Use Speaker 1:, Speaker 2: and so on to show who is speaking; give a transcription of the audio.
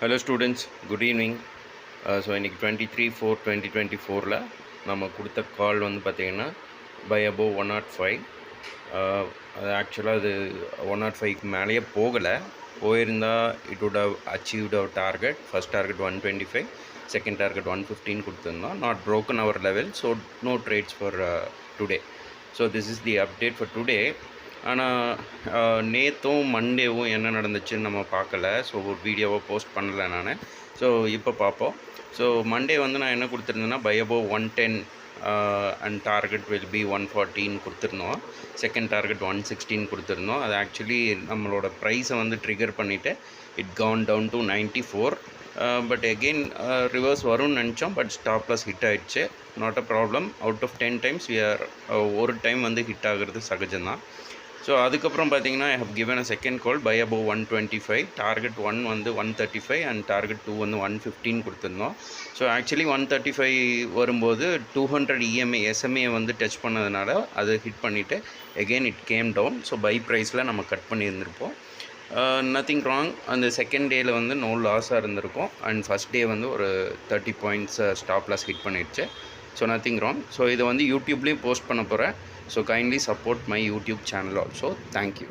Speaker 1: Hello students, good evening. So இன்னைக்கு 23/4/2024ல நம்ம கொடுத்த கால் வந்து பார்த்தீங்கன்னா பை above 105. அது ஆக்சுவலாக அது 105க்கு மேலேயே போயிருந்தா it would have achieved our target. First target 125, second target 115 கொடுத்துருந்தோம். Not broken our level, so no trades for today. So this is the update for today. ஆனால் நேற்றும் மண்டேவும் என்ன நடந்துச்சுன்னு நம்ம பார்க்கல. ஸோ ஒரு வீடியோவை போஸ்ட் பண்ணலை நான். ஸோ இப்போ பார்ப்போம். ஸோ மண்டே வந்து நான் என்ன கொடுத்துருந்தேன்னா buy above 110 and target will be 114 கொடுத்துருந்தோம். செகண்ட் டார்கெட் 116 கொடுத்துருந்தோம். அது ஆக்சுவலி நம்மளோட ப்ரைஸை வந்து ட்ரிகர் பண்ணிவிட்டு it come down to 94. But again reverse வரும்னு நினச்சோம். பட் ஸ்டாப் லாஸ் ஹிட் ஆகிடுச்சு. Not a problem. Out of 10 times we are ஒரு டைம் வந்து ஹிட் ஆகிறது சகஜம்தான். ஸோ அதுக்கப்புறம் பார்த்தீங்கன்னா I have given a second call by above 125. Target 1 வந்து 135 அண்ட் டார்கெட் 2 வந்து 115 கொடுத்துருந்தோம். ஸோ ஆக்சுவலி 135 வரும்போது 200 EMA SMA வந்து டச் பண்ணதுனால அது ஹிட் பண்ணிவிட்டு again it came down. So buy ப்ரைஸில் நம்ம கட் பண்ணியிருந்திருப்போம். Nothing wrong. அந்த செகண்ட் டேயில் வந்து நோ லாஸாக இருந்திருக்கும். அண்ட் ஃபஸ்ட் டே வந்து ஒரு 30 points ஸ்டாப் லாஸ் ஹிட் பண்ணிடுச்சு. So nothing wrong. ஸோ இதை வந்து யூடியூப்லேயும் போஸ்ட் பண்ண போகிறேன். So kindly support my YouTube channel also. Thank you.